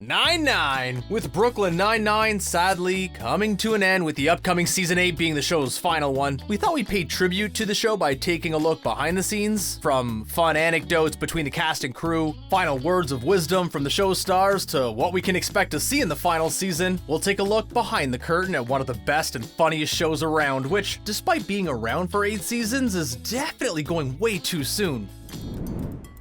9-9, with Brooklyn Nine-Nine sadly coming to an end with the upcoming Season 8 being the show's final one. We thought we'd pay tribute to the show by taking a look behind the scenes, from fun anecdotes between the cast and crew, final words of wisdom from the show's stars, to what we can expect to see in the final season. We'll take a look behind the curtain at one of the best and funniest shows around, which, despite being around for 8 seasons, is definitely going way too soon.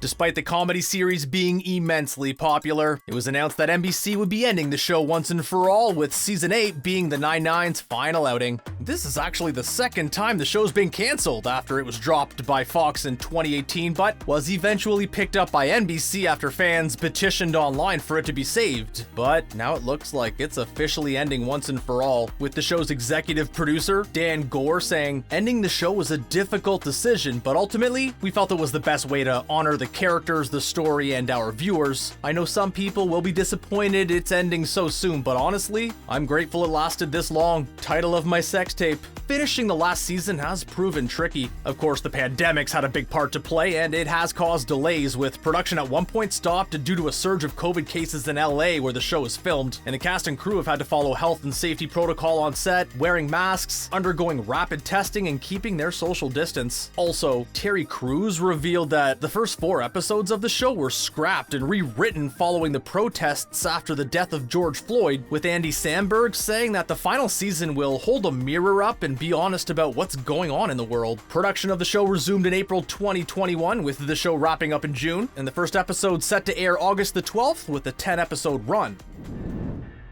Despite the comedy series being immensely popular, it was announced that NBC would be ending the show once and for all, with Season 8 being the Nine-Nine's final outing. This is actually the second time the show's been cancelled after it was dropped by Fox in 2018, but was eventually picked up by NBC after fans petitioned online for it to be saved. But now it looks like it's officially ending once and for all, with the show's executive producer, Dan Gore, saying, "Ending the show was a difficult decision, but ultimately, we felt it was the best way to honor the characters, the story, and our viewers. I know some people will be disappointed it's ending so soon, but honestly, I'm grateful it lasted this long." Title of my sex tape. Finishing the last season has proven tricky. Of course, the pandemic's had a big part to play, and it has caused delays, with production at one point stopped due to a surge of COVID cases in LA where the show is filmed, and the cast and crew have had to follow health and safety protocol on set, wearing masks, undergoing rapid testing, and keeping their social distance. Also, Terry Crews revealed that the first 4 episodes of the show were scrapped and rewritten following the protests after the death of George Floyd, with Andy Samberg saying that the final season will hold a mirror up and be honest about what's going on in the world. Production of the show resumed in April 2021, with the show wrapping up in June, and the first episode set to air August the 12th with a 10-episode run.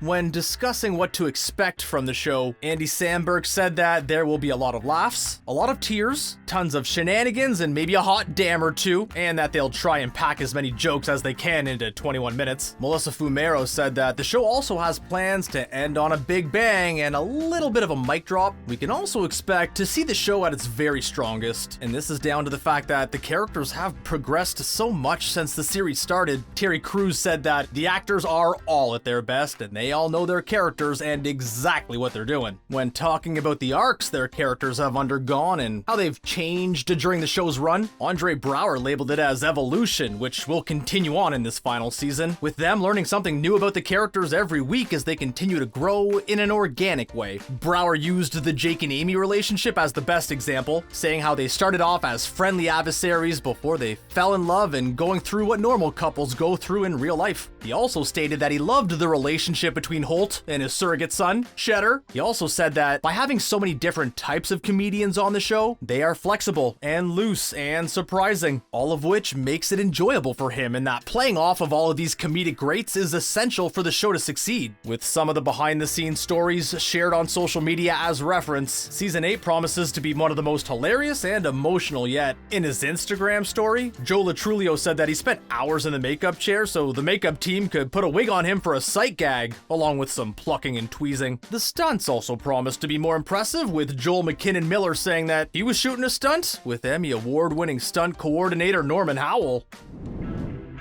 When discussing what to expect from the show, Andy Samberg said that there will be a lot of laughs, a lot of tears, tons of shenanigans, and maybe a hot damn or two, and that they'll try and pack as many jokes as they can into 21 minutes. Melissa Fumero said that the show also has plans to end on a big bang and a little bit of a mic drop. We can also expect to see the show at its very strongest, and this is down to the fact that the characters have progressed so much since the series started. Terry Crews said that the actors are all at their best, and they all know their characters and exactly what they're doing. When talking about the arcs their characters have undergone and how they've changed during the show's run, Andre Braugher labeled it as evolution, which will continue on in this final season, with them learning something new about the characters every week as they continue to grow in an organic way. Braugher used the Jake and Amy relationship as the best example, saying how they started off as friendly adversaries before they fell in love and going through what normal couples go through in real life. He also stated that he loved the relationship between Holt and his surrogate son, Cheddar. He also said that by having so many different types of comedians on the show, they are flexible and loose and surprising, all of which makes it enjoyable for him, and that playing off of all of these comedic greats is essential for the show to succeed. With some of the behind-the-scenes stories shared on social media as reference, Season 8 promises to be one of the most hilarious and emotional yet. In his Instagram story, Joe Latrulio said that he spent hours in the makeup chair so the makeup team could put a wig on him for a sight gag, along with some plucking and tweezing. The stunts also promised to be more impressive, with Joel McKinnon Miller saying that he was shooting a stunt with Emmy award-winning stunt coordinator Norman Howell.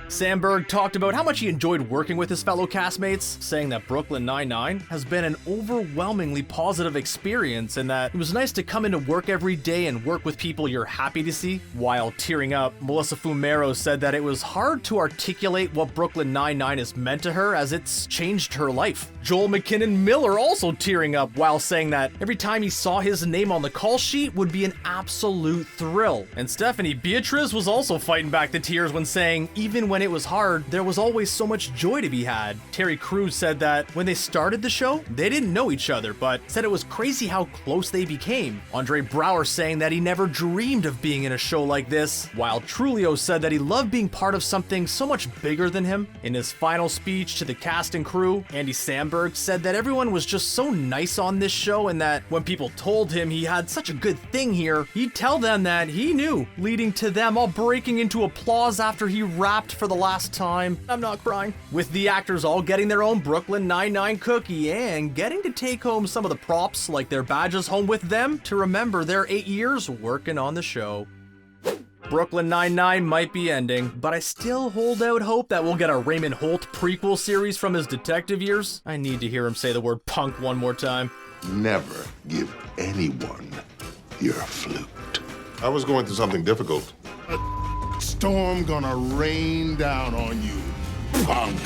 Samberg talked about how much he enjoyed working with his fellow castmates, saying that Brooklyn Nine-Nine has been an overwhelmingly positive experience and that it was nice to come into work every day and work with people you're happy to see. While tearing up, Melissa Fumero said that it was hard to articulate what Brooklyn Nine-Nine has meant to her as it's changed her life. Joel McKinnon Miller also tearing up while saying that every time he saw his name on the call sheet would be an absolute thrill. And Stephanie Beatriz was also fighting back the tears when saying, even when it was hard, there was always so much joy to be had. Terry Crews said that when they started the show, they didn't know each other, but said it was crazy how close they became. Andre Braugher saying that he never dreamed of being in a show like this, while Trulio said that he loved being part of something so much bigger than him. In his final speech to the cast and crew, Andy Samberg said that everyone was just so nice on this show, and that when people told him he had such a good thing here, he'd tell them that he knew, leading to them all breaking into applause after he rapped for the last time. I'm not crying. With the actors all getting their own Brooklyn Nine-Nine cookie and getting to take home some of the props like their badges home with them to remember their 8 years working on the show. Brooklyn Nine-Nine might be ending, but I still hold out hope that we'll get a Raymond Holt prequel series from his detective years. I need to hear him say the word punk one more time. Never give anyone your flute. I was going through something difficult. A storm gonna rain down on you, punk.